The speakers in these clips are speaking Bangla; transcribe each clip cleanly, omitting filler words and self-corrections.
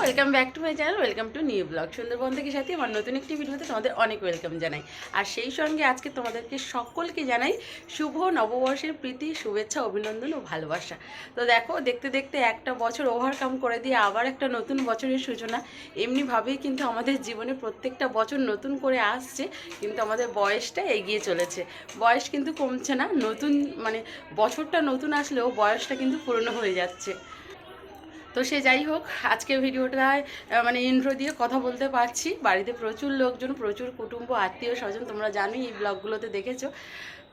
Welcome back to my channel, welcome to new blog. Sundarban থেকে সাথে আমার নতুন একটি ভিডিওতে তোমাদের অনেক ওয়েলকাম জানাই। আর সেই সঙ্গে আজকে তোমাদেরকে সকলকে জানাই শুভ নববর্ষের প্রীতি, শুভেচ্ছা, অভিনন্দন ও ভালোবাসা। তো দেখো, দেখতে দেখতে একটা বছর ওভারকাম করে দিয়ে আবার একটা নতুন বছরের সূচনা। এমনিভাবেই কিন্তু আমাদের জীবনে প্রত্যেকটা বছর নতুন করে আসছে, কিন্তু আমাদের বয়সটা এগিয়ে চলেছে। বয়স কিন্তু কমছে না, নতুন মানে বছরটা নতুন আসলেও বয়সটা কিন্তু পুরনো হয়ে যাচ্ছে। তো সে যাই হোক, আজকে ভিডিওটায় মানে ইন্ট্রো দিয়ে কথা বলতে পারছি। বাড়িতে প্রচুর লোকজন, প্রচুর কুটুম্ব, আত্মীয় স্বজন, তোমরা জানোই, এই ব্লগগুলোতে দেখেছো।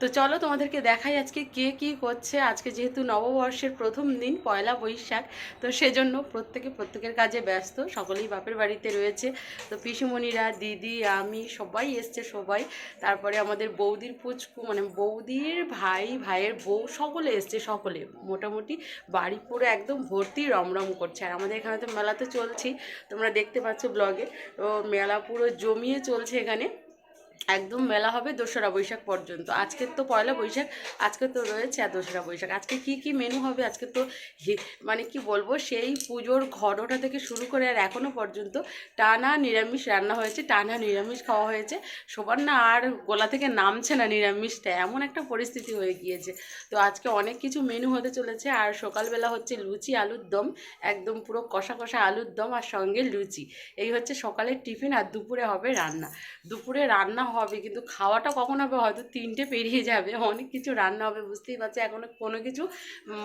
তো চলো তোমাদেরকে দেখাই আজকে কে কী করছে। আজকে যেহেতু নববর্ষের প্রথম দিন, পয়লা বৈশাখ, তো সেজন্য প্রত্যেকের কাজে ব্যস্ত। সকলেই বাপের বাড়িতে রয়েছে। তো পিসুমণিরা, দিদি, আমি সবাই এসছে, সবাই। তারপরে আমাদের বৌদির পুচকু, মানে বৌদির ভাইয়ের বউ, সকলে এসছে, সকলে মোটামুটি বাড়ি পুরো একদম ভর্তি রমরম করছে। আর আমাদের এখানে তো মেলাতে চলছি, তোমরা দেখতে পাচ্ছ ব্লগে। তো মেলা পুরো জমিয়ে চলছে এখানে, একদম মেলা হবে 2রা বৈশাখ পর্যন্ত। আজকের তো পয়লা বৈশাখ, আজকে তো রয়েছে আর 2রা বৈশাখ। আজকে কি মেনু হবে আজকে তো মানে কি বলবো, সেই পুজোর ঘটনা থেকে শুরু করে আর এখনও পর্যন্ত টানা নিরামিষ রান্না হয়েছে, টানা নিরামিষ খাওয়া হয়েছে। সবার না আর গোলা থেকে নামছে না নিরামিষটা, এমন একটা পরিস্থিতি হয়ে গিয়েছে। তো আজকে অনেক কিছু মেনু হতে চলেছে। আর সকালবেলা হচ্ছে লুচি আলুর দম, একদম পুরো কষা কষা আলুর দম আর সঙ্গে লুচি। এই হচ্ছে সকালের টিফিন। আর দুপুরে হবে রান্না। দুপুরে রান্না হবে, কিন্তু খাওয়াটা কখন হবে হয়তো 3টে পেরিয়ে যাবে। অনেক কিছু রান্না হবে, বুঝতেই পারছি। এখনও কোনো কিছু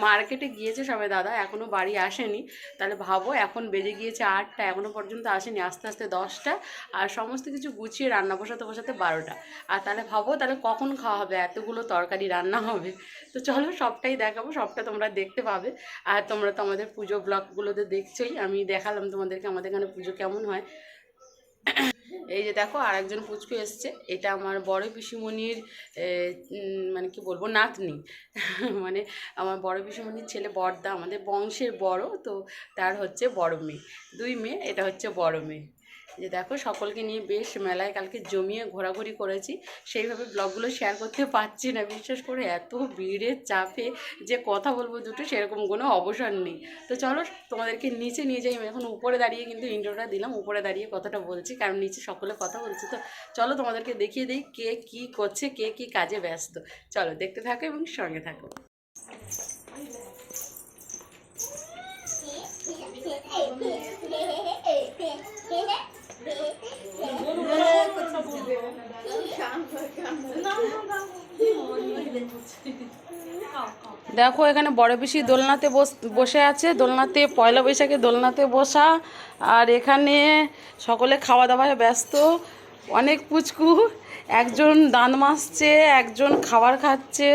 মার্কেটে গিয়েছে সবাই, দাদা এখনও বাড়ি আসেনি। তাহলে ভাবো, এখন বেজে গিয়েছে 8টা, এখনও পর্যন্ত আসেনি, আস্তে আস্তে 10টা। আর সমস্ত কিছু গুছিয়ে রান্না বসাতে 12টা। আর তাহলে ভাবো, তাহলে কখন খাওয়া হবে, এতগুলো তরকারি রান্না হবে। তো চলো সবটাই দেখাবো, সবটা তোমরা দেখতে পাবে। আর তোমরা তো আমাদের পুজো ব্লগগুলোতে দেখছোই, আমি দেখালাম তোমাদেরকে আমাদের এখানে পুজো কেমন হয়। এই যে দেখো, আর একজন পুচকু এসছে, এটা আমার বড় পিসিমণির মানে কি বলবো, নাতনি। মানে আমার বড় পিসিমণির ছেলে, বড়দা, আমাদের বংশের বড়। তো তার হচ্ছে বড় মেয়ে, 2 মেয়ে, এটা হচ্ছে বড় মেয়ে। যে দেখো, সকলকে নিয়ে বেশ মেলায় কালকে জমিয়ে ঘোরাঘুরি করেছি। সেইভাবে ব্লগগুলো শেয়ার করতে পারছি না, বিশেষ করে এত ভিড়ের চাপে যে কথা বলবো দুটো সেরকম কোনো অবসর নেই। তো চলো তোমাদেরকে নিচে নিয়ে যাই। আমি এখন উপরে দাঁড়িয়ে কিন্তু ইন্ট্রোটা দিলাম, উপরে দাঁড়িয়ে কথাটা বলছি, কারণ নিচে সকলে কথা বলছে। তো চলো তোমাদেরকে দেখিয়ে দিই কে কী করছে, কে কী কাজে ব্যস্ত। চলো দেখতে থাকো এবং সঙ্গে থাকো। দেখো, এখানে বড় পিসি দোলনাতে বসে আছে, দোলনাতে পয়লা বৈশাখে দোলনাতে বসা। আর এখানে সকলে খাওয়া দাওয়ায় ব্যস্ত। অনেক পুচকু, একজন দাঁত মাজছে, একজন খাবার খাচ্ছে,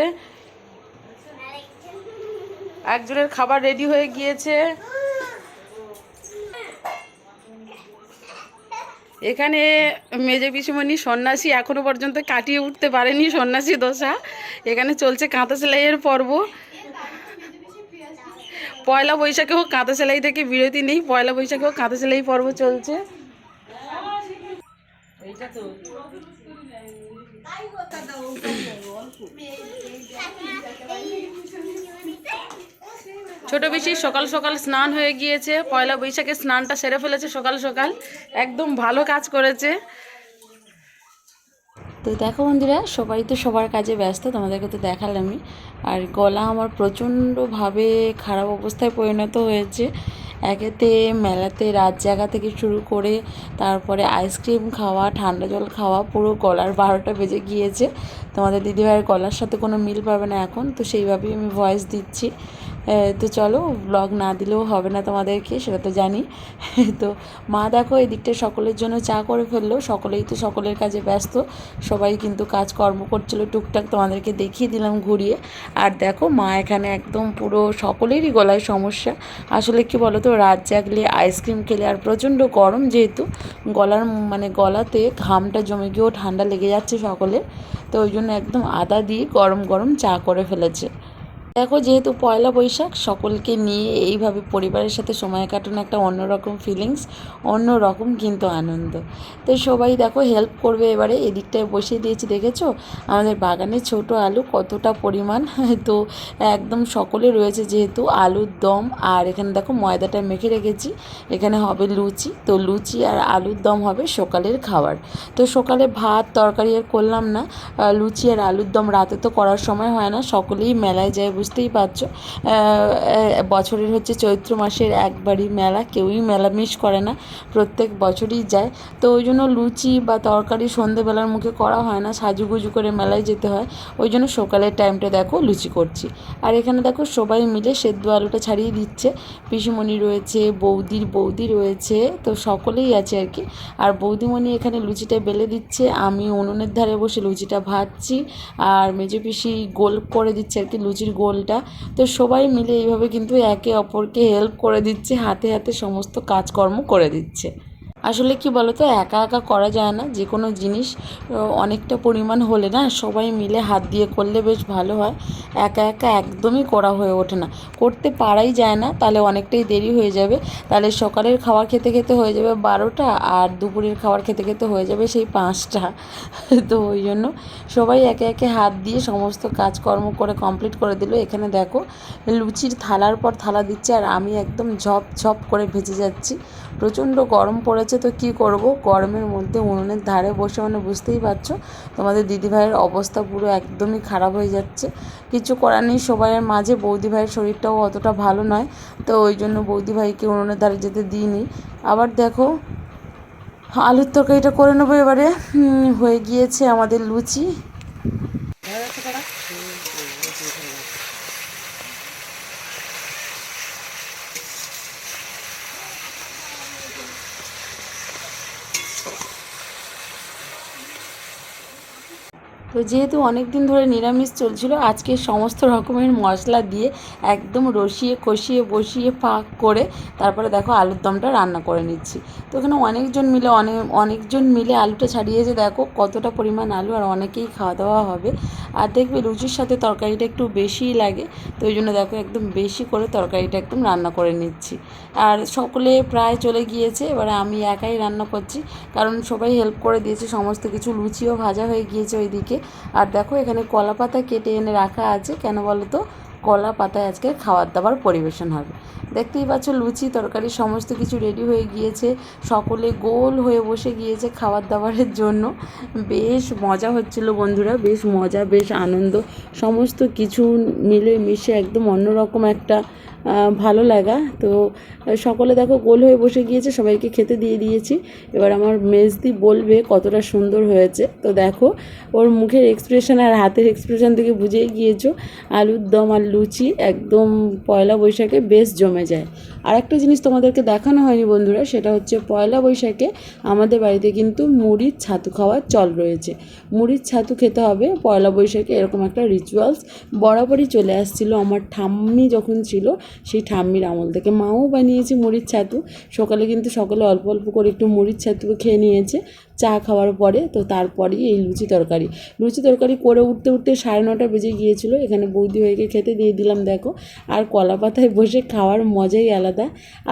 একজনের খাবার রেডি হয়ে গিয়েছে। এখানে মেজে পিসিমণি সন্ন্যাসী এখনো পর্যন্ত কাটিয়ে উঠতে পারেনি সন্ন্যাসী দশা। এখানে চলছে কাঁথা সেলাইয়ের পর্ব। পয়লা বৈশাখে হোক, কাঁথা সেলাই থেকে বিরতি নেই, পয়লা বৈশাখে হোক কাঁথা সেলাই পর্ব চলছে। ছোট বেশি সকাল সকাল স্নান হয়ে গিয়েছে, পয়লা বৈশাখে স্নানটা সেরে ফেলেছে সকাল সকাল, একদম ভালো কাজ করেছে। তো দেখো বন্ধুরা, সবাই তো সবার কাজে ব্যস্ত, তোমাদেরকে তো দেখালামই। আর গলা আমার প্রচণ্ডভাবে খারাপ অবস্থায় পরিণত হয়েছে। একেতে মেলাতে রাত জাগা থেকে শুরু করে তারপরে আইসক্রিম খাওয়া, ঠান্ডা জল খাওয়া, পুরো গলার 12টা বেজে গিয়েছে। তোমাদের দিদিভাইয়ের গলার সাথে কোনো মিল পাবে না এখন, তো সেইভাবেই আমি ভয়েস দিচ্ছি। তো চলো, ব্লগ না দিলেও হবে না তোমাদেরকে, সেটা তো জানি। তো মা দেখো এদিকটা সকলের জন্য চা করে ফেললো, সকলেই তো সকলের কাজে ব্যস্ত, সবাই কিন্তু কাজকর্ম করছিলো টুকটাক, তোমাদেরকে দেখিয়ে দিলাম ঘুরিয়ে। আর দেখো, মা এখানে একদম পুরো সকলেরই গলায় সমস্যা। আসলে কি বলো তো, রাত জাগলে, আইসক্রিম খেলে, আর প্রচণ্ড গরম যেহেতু, গলাতে ঘামটা জমে গিয়েও ঠান্ডা লেগে যাচ্ছে সকলে। তো ওই জন্য একদম আদা দিয়ে গরম গরম চা করে ফেলেছে। দেখো যেহেতু পয়লা বৈশাখ, সকলকে নিয়ে এইভাবে পরিবারের সাথে সময় কাটানো একটা অন্যরকম ফিলিংস, অন্যরকম কিন্তু আনন্দ। তো সবাই দেখো হেল্প করবে। এবারে এদিকটায় বসিয়ে দিয়েছি, দেখেছো আমাদের বাগানে ছোট আলু কতটা পরিমাণ। তো একদম সকলে রয়েছে, যেহেতু আলুর দম। আর এখানে দেখো ময়দাটা মেখে রেখেছি, এখানে হবে লুচি। তো লুচি আর আলুর দম হবে সকালের খাবার। তো সকালে ভাত তরকারি আর করলাম না, লুচি আর আলুর দম রাতে তো করার সময় হয় না, সকলেই মেলায় যায়, বুঝতেই পারছো। বছরের হচ্ছে চৈত্র মাসের একবারই মেলা, কেউই মেলা মিস করে না, প্রত্যেক বছরই যায়। তো ওই জন্য লুচি বা তরকারি সন্ধেবেলার মুখে করা হয় না, সাজুগুজু করে মেলায় যেতে হয়। ওই জন্য সকালের টাইমটা দেখো লুচি করছি। আর এখানে দেখো সবাই মিলে সেদ্ধ আলুটা ছাড়িয়ে দিচ্ছে। পিসিমণি রয়েছে, বৌদি রয়েছে, তো সকলেই আছে আর কি। আর বৌদিমণি এখানে লুচিটা বেলে দিচ্ছে, আমি উনুনের ধারে বসে লুচিটা ভাজছি, আর মেজো পিসি গোল করে দিচ্ছে আর কি লুচির গোলটা। তো সবাই মিলে এইভাবে কিন্তু একে অপরকে হেল্প করে দিচ্ছে, হাতে হাতে সমস্ত কাজকর্ম করে দিচ্ছে। আসলে কি বলো তো, একা একা করা যায় না যে কোনো জিনিস। অনেকটা পরিমাণ হলে না সবাই মিলে হাত দিয়ে করলে বেশ ভালো হয়। একা একা একদমই করা হয়ে ওঠে না, করতে পারাই যায় না, তাহলে অনেকটাই দেরি হয়ে যাবে। তাহলে সকালের খাবার খেতে খেতে হয়ে যাবে 12টা, আর দুপুরের খাবার খেতে খেতে হয়ে যাবে সেই 5টা। তো ওই জন্য সবাই একে একে হাত দিয়ে সমস্ত কাজকর্ম করে কমপ্লিট করে দিল। এখানে দেখো লুচির থালার পর থালা দিচ্ছে, আর আমি একদম ঝপ ঝপ করে ভেজে যাচ্ছি। প্রচণ্ড গরম পড়েছে, তো কি করব, গরমের মধ্যে উনুনের ধারে বসে, মানে বুঝতেই পারছো তোমাদের দিদিভাইয়ের অবস্থা পুরো একদমই খারাপ হয়ে যাচ্ছে। কিছু করার নেই, সবাইয়ের মাঝে বৌদিভাইয়ের শরীরটাও অতটা ভালো নয়, তো ওই জন্য বৌদিভাইকে উনুনের ধারে যেতে দিইনি। আবার দেখো আলুর তরকারিটা করে নেবো এবারে। হয়ে গিয়েছে আমাদের লুচি। তো যেহেতু অনেক দিন ধরে নিরামিষ চলছিল, আজকে সমস্ত রকমের মশলা দিয়ে একদম রসিয়ে কষিয়ে বসিয়ে পাক করে তারপরে দেখো আলুর দমটা রান্না করে নিচ্ছি। তো এখানে অনেকজন মিলে আলুটা ছাড়িয়েছে, দেখো কতটা পরিমাণ আলু, আর অনেকেই খাওয়া দাওয়া হবে। আর দেখবে লুচির সাথে তরকারিটা একটু বেশিই লাগে, তো ওই জন্য দেখো একদম বেশি করে তরকারিটা একদম রান্না করে নিচ্ছি। আর সকলে প্রায় চলে গিয়েছে, এবারে আমি একাই রান্না করছি, কারণ সবাই হেল্প করে দিয়েছে সমস্ত কিছু। লুচিও ভাজা হয়ে গিয়েছে ওইদিকে। আর দেখো এখানে কলা পাতা কেটে এনে রাখা আছে, কেন বলো তো, কলা পাতায় আজকে খাবার দাবার পরিবেশন হবে। দেখতেই পাচ্ছ লুচি তরকারি সমস্ত কিছু রেডি হয়ে গিয়েছে, সকলে গোল হয়ে বসে গিয়েছে খাবার দাবারের জন্য। বেশ মজা হচ্ছিল বন্ধুরা, বেশ মজা, বেশ আনন্দ, সমস্ত কিছু মিলে মিশে একদম অন্যরকম একটা ভালো লাগা। তো সকলে দেখো গোল হয়ে বসে গিয়েছে, সবাইকে খেতে দিয়ে দিয়েছি। এবার আমার মেজদি বলবে কতটা সুন্দর হয়েছে। তো দেখো ওর মুখের এক্সপ্রেশন আর হাতের এক্সপ্রেশন থেকে বুঝেই গিয়েছো আলুর দম আর লুচি একদম পয়লা বৈশাখে বেশ জমে যায়। আর একটা জিনিস তোমাদেরকে দেখানো হয়নি বন্ধুরা, সেটা হচ্ছে পয়লা বৈশাখে আমাদের বাড়িতে কিন্তু মুড়ির ছাতু খাওয়ার চল রয়েছে। মুড়ির ছাতু খেতে হবে পয়লা বৈশাখে, এরকম একটা রিচুয়ালস বরাবরই চলে আসছিলো আমার ঠাম্মি যখন ছিল, সেই ঠাম্মির আমল থেকে। মাও বানিয়েছে মুড়ির ছাতু, সকালে কিন্তু সকলে অল্প অল্প করে একটু মুড়ির ছাতু খেয়ে নিয়েছে চা খাওয়ার পরে। তো তারপরেই এই লুচি তরকারি করে উঠতে 9:30 বেজে গিয়েছিলো। এখানে বৌদি ভাইকে খেতে দিয়ে দিলাম দেখো। আর কলা পাতায় বসে খাওয়ার মজাই আলাদা।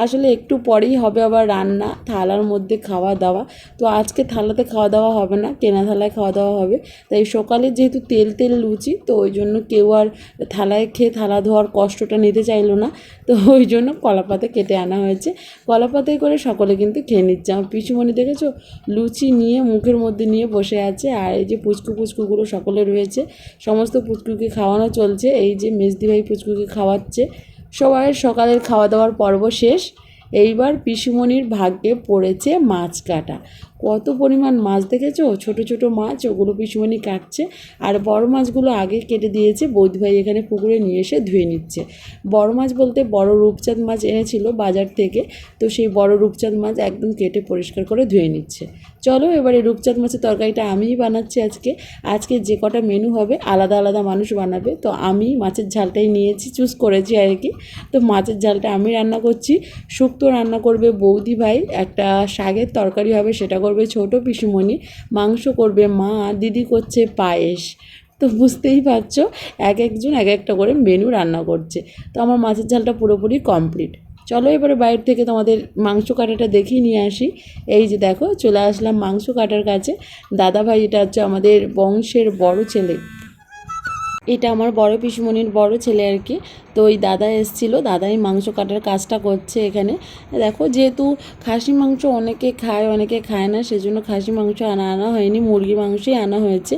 আসলে একটু পরেই হবে আবার রান্না, থালার মধ্যে খাওয়া দাওয়া। তো আজকে থালাতে খাওয়া দাওয়া হবে না, কেনা থালায় খাওয়া দাওয়া হবে। তাই সকালে যেহেতু তেল লুচি, তো ওই জন্য কেউ আর থালায় খেয়ে থালা ধোয়ার কষ্টটা নিতে চাইলো না, তো ওই জন্য কলা পাতা কেটে আনা হয়েছে। কলা পাতায় করে সকলে কিন্তু খেয়ে নিচ্ছে। আমার পিসুমণি দেখেছো লুচি নিয়ে মুখের মধ্যে নিয়ে বসে আছে, আর এই যে পুচকুগুলো সকলে রয়েছে, সমস্ত পুচকুকে খাওয়ানো চলছে। এই যে মেজদি ভাই পুচকুকে খাওয়াচ্ছে। সবাই সকালের খাওয়া দাওয়ার পর্ব শেষ। এইবার পিসুমণির ভাগ্যে পড়েছে মাছ কাটা। কত পরিমাণ মাছ দেখেছো, ছোট ছোট মাছ, ওগুলো পিসুমণি কাটছে। আর বড় মাছগুলো আগে কেটে দিয়েছে, বৌদিভাই এখানে পুকুরে নিয়ে এসে ধুয়ে নিচ্ছে। বড় মাছ বলতে বড় রূপচাঁদ মাছ এনেছিল বাজার থেকে, তো সেই বড় রূপচাঁদ মাছ একদম কেটে পরিষ্কার করে ধুয়ে নিচ্ছে। চলো এবারে রূপচাঁদ মাছের তরকারিটা আমিই বানাচ্ছি আজকে যে কটা মেনু হবে আলাদা আলাদা মানুষ বানাবে, তো আমি মাছের ঝালটাই নিয়েছি, চুজ করেছি আর কি। তো মাছের ঝালটা আমি রান্না করছি, শুক্তো রান্না করবে বৌদি ভাই, একটা শাকের তরকারি হবে সেটা করবে ছোটো পিসুমণি, মাংস করবে মা, দিদি করছে পায়েস। তো বুঝতেই পারছো এক একজন এক একটা করে মেনু রান্না করছে। তো আমার মাছের ঝালটা পুরোপুরি কমপ্লিট। চলো এবারে বাইরে থেকে তোমাদের মাংস কাটাটা দেখিয়ে নিয়ে আসি। এই যে দেখো চলে আসলাম মাংস কাটার কাছে। দাদাভাই এটা হচ্ছে আমাদের বংশের বড় ছেলে, এটা আমার বড় পিসিমণির বড় ছেলে আর কি। তো ওই দাদা এসেছিলো, দাদাই মাংস কাটার কাজটা করছে এখানে। দেখো যেহেতু খাসি মাংস অনেকে খায় অনেকে খায় না, সেজন্য খাসি মাংস আনা হয়নি, মুরগির মাংসই আনা হয়েছে।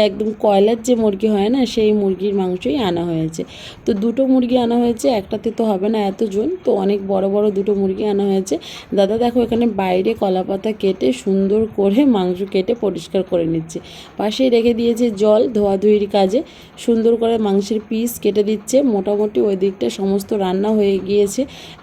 একদম কয়লার যে মুরগি হয় না, সেই মুরগির মাংসই আনা হয়েছে। তো দুটো মুরগি আনা হয়েছে, একটাতে তো হবে না এতজন, তো অনেক বড় বড় দুটো মুরগি আনা হয়েছে। দাদা দেখো এখানে বাইরে কলাপাতা কেটে সুন্দর করে মাংস কেটে পরিষ্কার করে নিচ্ছে। পাশেই রেখে দিয়েছে জল ধোয়াধুয়ির কাজে, সুন্দর করে মাংসের পিস কেটে দিচ্ছে। মোটামুটি ওই দিকটা সমস্ত রান্না হয়ে গিয়েছে,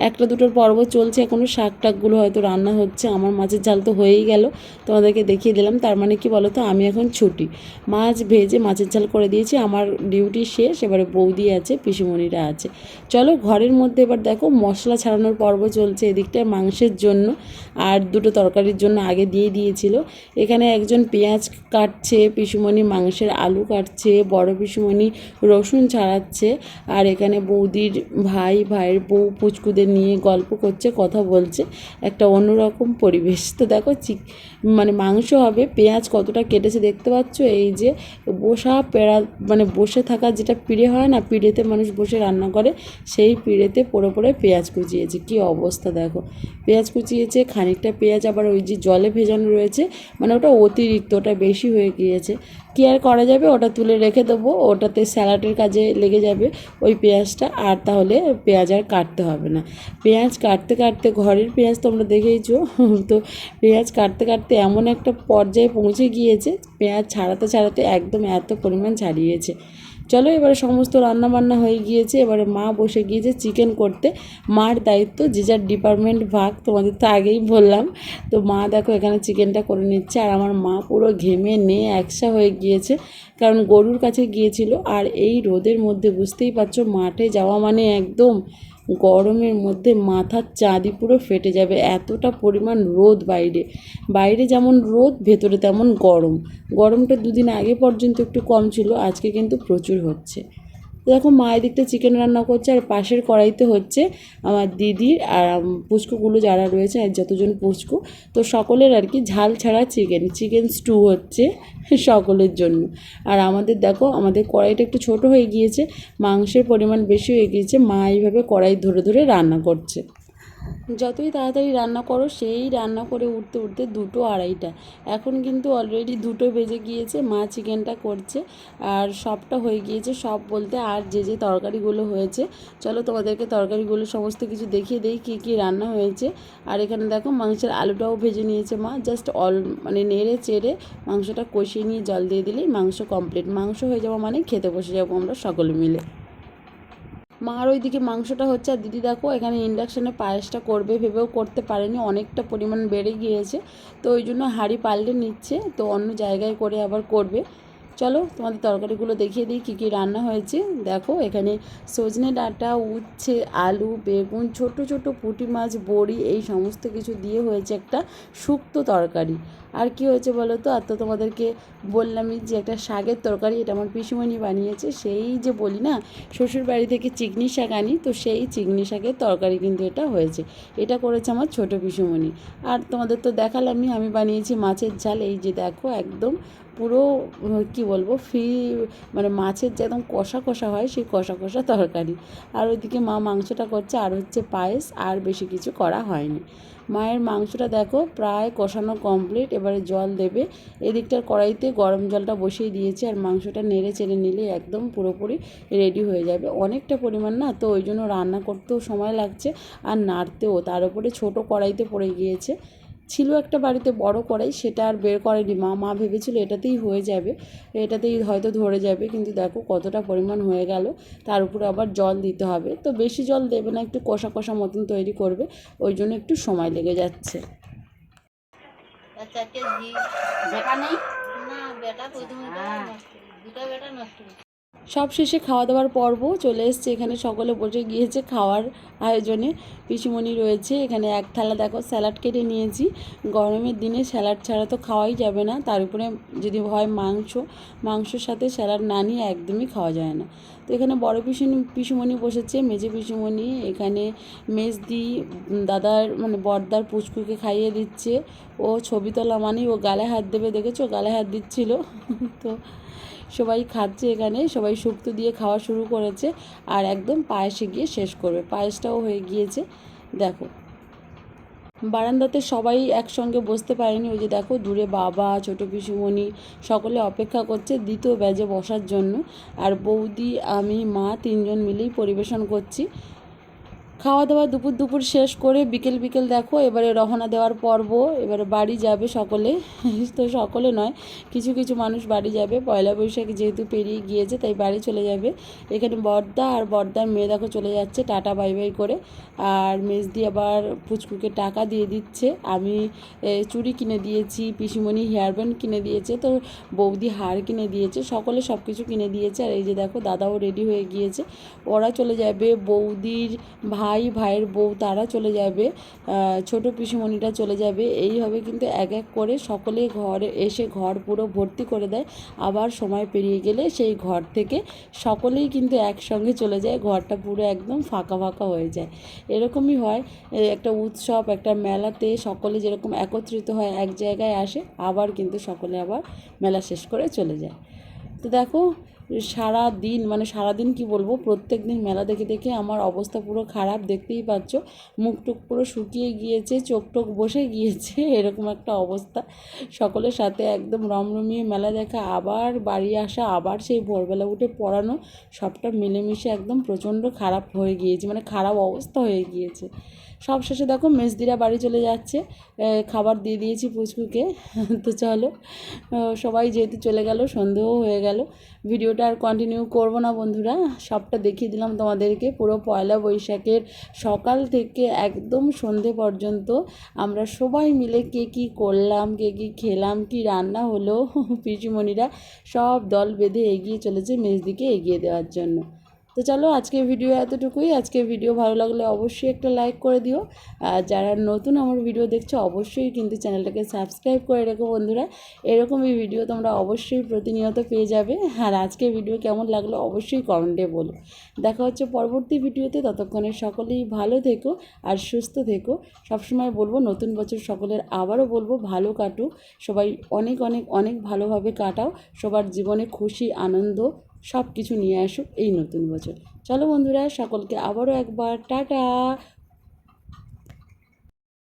একটা দুটোর পর্ব চলছে এখনও, শাক টাকগুলো হয়তো রান্না হচ্ছে। আমার মাছের ঝাল তো হয়েই গেল, তোমাদেরকে দেখিয়ে দিলাম। তার মানে কি বলো তো, আমি এখন ছুটি, মাছ ভেজে মাছের ঝাল করে দিয়েছি, আমার ডিউটি শেষ। এবারে বৌদি আছে, পিসিমণিরা আছে। চলো ঘরের মধ্যে এবার দেখো মশলা ছাড়ানোর পর্ব চলছে এদিকটায় মাংসের জন্য, আর দুটো তরকারির জন্য আগে দিয়ে দিয়েছিল। এখানে একজন পেঁয়াজ কাটছে, পিসিমণি মাংসের আলু কাটছে, বড় পিসিমণি রসুন ছাড়াচ্ছে, আর এখানে বৌদির ভাইয়ের বউ পুচকুদের নিয়ে গল্প করছে, কথা বলছে, একটা অন্যরকম পরিবেশ। তো দেখো মানে মাংস হবে, পেঁয়াজ কতটা কেটেছে দেখতে পাচ্ছ। এই যে বসা পেড়া, মানে বসে থাকা যেটা পিড়ে হয় না, পিড়েতে মানুষ বসে রান্না করে, সেই পিড়েতে পড়ে পড়ে পেঁয়াজ কুচিয়েছে। কি অবস্থা দেখো, পেঁয়াজ কুচিয়েছে, খানিকটা পেঁয়াজ আবার ওই যে জলে ভেজানো রয়েছে, মানে ওটা অতিরিক্ত, ওটা বেশি হয়ে গিয়েছে। কী আর করা যাবে, ওটা তুলে রেখে দেবো, ওটাতে স্যালাডের কাজে লেগে যাবে ওই পেঁয়াজটা, আর তাহলে পেঁয়াজ আর কাটতে হবে না। পেঁয়াজ কাটতে কাটতে, ঘরের পেঁয়াজ তোমরা দেখেইছো, তো পেঁয়াজ কাটতে কাটতে এমন একটা পর্যায়ে পৌঁছে গিয়েছে, পেঁয়াজ ছাড়াতে একদম এত পরিমাণ ছাড়িয়েছে। চলো এবারে সমস্ত রান্নাবান্না হয়ে গিয়েছে, এবারে মা বসে গিয়েছে চিকেন করতে। মার দায়িত্ব, যে যার ডিপার্টমেন্ট ভাগ, তোমাদের তো আগেই বললাম। তো মা দেখো এখানে চিকেনটা করে নিচ্ছে, আর আমার মা পুরো ঘেমে নিয়ে একসা হয়ে গিয়েছে, কারণ গরুর কাছে গিয়েছিল। আর এই রোদের মধ্যে বুঝতেই পারছো, মাঠে যাওয়া মানে একদম গরমের মধ্যে মাথার চাঁদি পুরো ফেটে যাবে, এতটা পরিমাণ রোদ বাইরে। বাইরে যেমন রোদ, ভেতরে তেমন গরম। গরমটা দুদিন আগে পর্যন্ত একটু কম ছিল, আজকে কিন্তু প্রচুর হচ্ছে। দেখো মা এদিকটা চিকেন রান্না করছে, আর পাশের কড়াইতে হচ্ছে আমার দিদির আর পুচকুগুলো যারা রয়েছে, আর যতজন পুচকু, তো সকলের আর কি ঝাল ছাড়া চিকেন স্টু হচ্ছে সকলের জন্য। আর আমাদের দেখো, আমাদের কড়াইটা একটু ছোট হয়ে গিয়েছে, মাংসের পরিমাণ বেশি হয়ে গিয়েছে, মা এইভাবে কড়াই ধরে ধরে রান্না করছে। যতই তাড়াতাড়ি রান্না করো, সেই রান্না করে উঠতে উঠতে 2টো 2:30টা। এখন কিন্তু অলরেডি 2টো বেজে গিয়েছে, মা চিকেনটা করছে, আর সবটা হয়ে গিয়েছে। সব বলতে আর যে তরকারিগুলো হয়েছে, চলো তোমাদেরকে তরকারিগুলো সমস্ত কিছু দেখিয়ে দেই কী কী রান্না হয়েছে। আর এখানে দেখো মাংসের আলুটাও ভেজে নিয়েছে মা, জাস্ট মানে নেড়ে চেড়ে মাংসটা কষিয়ে নিয়ে জল দিয়ে দিলেই মাংস কমপ্লিট। মাংস হয়ে যাওয়া মানে খেতে বসে যাবো আমরা সকলে মিলে। মার ওইদিকে মাংসটা হচ্ছে, আর দিদি দেখো এখানে ইন্ডাকশানে পায়েসটা করবে ভেবেও করতে পারেনি, অনেকটা পরিমাণ বেড়ে গিয়েছে, তো ওই জন্য হাঁড়ি পাল্টে নিচ্ছে, তো অন্য জায়গায় করে আবার করবে। চলো তোমাদের তরকারিগুলো দেখিয়ে দিই কী কী রান্না হয়েছে। দেখো এখানে সজনে ডাঁটা, উচ্ছে, আলু, বেগুন, ছোট ছোট পুঁটি মাছ, বড়ি, এই সমস্ত কিছু দিয়ে হয়েছে একটা শুক্তো তরকারি। আর কি হয়েছে বলো তো, আর তো তোমাদেরকে বললামই যে একটা শাকের তরকারি, এটা আমার পিসিমণি বানিয়েছে। সেই যে বলি না, শ্বশুর বাড়ি থেকে চিকনি শাক আনি, তো সেই চিকনি শাকের তরকারি কিন্তু এটা হয়েছে। এটা করেছে আমার ছোটো পিসিমণি। আর তোমাদের তো দেখালামই, আমি বানিয়েছি মাছের ঝাল। এই যে দেখো একদম পুরো কি বলবো, মানে মাছের যে একদম কষা কষা হয়, সেই কষা কষা তরকারি। আর ওইদিকে মা মাংসটা করছে, আর হচ্ছে পায়েস, আর বেশি কিছু করা হয়নি। মায়ের মাংসটা দেখো প্রায় কষানো কমপ্লিট, এবারে জল দেবে। এদিকটার কড়াইতে গরম জলটা বসিয়ে দিয়েছে, আর মাংসটা নেড়ে চেড়ে নিলে একদম পুরোপুরি রেডি হয়ে যাবে। অনেকটা পরিমাণ না, তো ওই জন্য রান্না করতেও সময় লাগছে, আর নাড়তেও। তার উপরে ছোটো কড়াইতে পড়ে গিয়েছে। ছিল একটা বাড়িতে বড় কড়াই, সেটা আর বের করেনি মা ভেবেছিল এটাতেই হয়ে যাবে, এটাতেই হয়তো ধরে যাবে, কিন্তু দেখো কতটা পরিমাণ হয়ে গেল। তার উপরে আবার জল দিতে হবে, তো বেশি জল দেবে না, একটু কষা কষা মতন তৈরি করবে, ওই জন্য একটু সময় লেগে যাচ্ছে। বেটা নেই না, বেটা প্রথমে দুটো বেটা নষ্ট। সব শেষে খাওয়া দাওয়ার পর্ব চলে এসছে, এখানে সকলে বসে গিয়েছে খাওয়ার আয়োজনে। পিসিমণি রয়েছে এখানে, এক থালা দেখো স্যালাড কেটে নিয়েছি। গরমের দিনে স্যালাড ছাড়া তো খাওয়াই যাবে না, তার উপরে যদি হয় মাংসর সাথে স্যালাড না নিয়ে একদমই খাওয়া যায় না। তো এখানে বড় পিসিমণি বসেছে, মেজে পিসিমণি এখানে মেজদি দাদার মানে বড়দার পুচকুকে খাইয়ে দিচ্ছে। ও ছবি তোলা মানেই ও গালে হাত দেবে, দেখেছো গালে হাত দিচ্ছিল। তো সবাই খাচ্ছে এখানে, সবাই শুক্তো দিয়ে খাওয়া শুরু করেছে আর একদম পায়েসে গিয়ে শেষ করবে। পায়েসটাও হয়ে গিয়েছে দেখো। বারান্দাতে সবাই একসঙ্গে বসতে পারেনি, ওই যে দেখো দূরে বাবা, ছোটো পিসুমণি সকলে অপেক্ষা করছে দ্বিতীয় ব্যাচে বসার জন্য। আর বৌদি, আমি, মা তিনজন মিলেই পরিবেশন করছি। খাওয়া দাওয়া দুপুর শেষ করে বিকেল দেখো এবারে রওনা দেওয়ার পর্ব। এবারে বাড়ি যাবে সকলে, তো সকলে নয়, কিছু মানুষ বাড়ি যাবে। পয়লা বৈশাখী যেহেতু পেরিয়ে গিয়েছে তাই বাড়ি চলে যাবে। এখানে বড়দা আর বড়দার মেয়ে দেখো চলে যাচ্ছে টাটা বাই বাই করে। আর মেজদি আবার পুচকুকে টাকা দিয়ে দিচ্ছে। আমি চুড়ি কিনে দিয়েছি, পিসিমণি হেয়ার ব্যান্ড কিনে দিয়েছে, তো বৌদি হার কিনে দিয়েছে, সকলে সব কিছু কিনে দিয়েছে। আর এই যে দেখো দাদাও রেডি হয়ে গিয়েছে, ওরা চলে যাবে। বৌদির ভাইয়ের বউ তারা চলে যাবে, ছোট পিসিমণিটা চলে যাবে। এইভাবে কিন্তু এক এক করে সকলে ঘরে এসে ঘর পুরো ভর্তি করে দেয়। আবার সময় পেরিয়ে গেলে সেই ঘর থেকে সকলেই কিন্তু একসঙ্গে চলে যায়, ঘরটা পুরো একদম ফাঁকা হয়ে যায়। এরকমই হয় একটা উৎসব, একটা মেলাতে সকলে যেরকম একত্রিত হয় এক জায়গায় আসে, আবার কিন্তু সকলে আবার মেলা শেষ করে চলে যায়। তো দেখো সারাদিন কি বলবো, প্রত্যেক দিন মেলা দেখে আমার অবস্থা পুরো খারাপ, দেখতেই পাচ্ছ মুখ টুক পুরো শুকিয়ে গিয়েছে, চোখ টোক বসে গিয়েছে, এরকম একটা অবস্থা। সকলের সাথে একদম রমরমিয়ে মেলা দেখা, আবার বাড়ি আসা, আবার সেই ভোরবেলা উঠে পড়ানো, সবটা মিলেমিশে একদম প্রচণ্ড খারাপ হয়ে গিয়েছে, মানে খারাপ অবস্থা হয়ে গিয়েছে। সব শেষে দেখো মেজদিরা বাড়ি চলে যাচ্ছে, খাবার দিয়ে দিয়েছি পুচকুকে। তো চলো, সবাই যেহেতু চলে গেল, সন্ধেও হয়ে গেল, ভিডিওটা আর কন্টিনিউ করব না বন্ধুরা, সবটা দেখিয়ে দিলাম তোমাদেরকে। পুরো পয়লা বৈশাখের সকাল থেকে একদম সন্ধে পর্যন্ত আমরা সবাই মিলে কে কী করলাম, কে কী খেলাম, কি রান্না হলো, পিসিমণিরা সব দল বেঁধে এগিয়ে চলেছে মেজদিকে এগিয়ে দেওয়ার জন্য। তো চলো আজকের ভিডিও এতটুকুই। আজকের ভিডিও ভালো লাগলে অবশ্যই একটা লাইক করে দিও, আর যারা নতুন আমার ভিডিও দেখছো অবশ্যই কিন্তু চ্যানেলটাকে সাবস্ক্রাইব করে রেখো বন্ধুরা। এরকমই ভিডিও তোমরা অবশ্যই প্রতিনিয়ত পেয়ে যাবে। আর আজকের ভিডিও কেমন লাগলো অবশ্যই কমেন্টে বলো। দেখা হচ্ছে পরবর্তী ভিডিওতে, ততক্ষণে সকলেই ভালো থেকো আর সুস্থ থেকো। সবসময় বলবো নতুন বছর সকলের আবারও বলবো ভালো কাটুক, সবাই অনেক ভালোভাবে কাটাও, সবার জীবনে খুশি আনন্দ সব কিছু নিয়ে আসুক এই নতুন বছর। চলো বন্ধুরা, সকলকে আবারও একবার টাটা,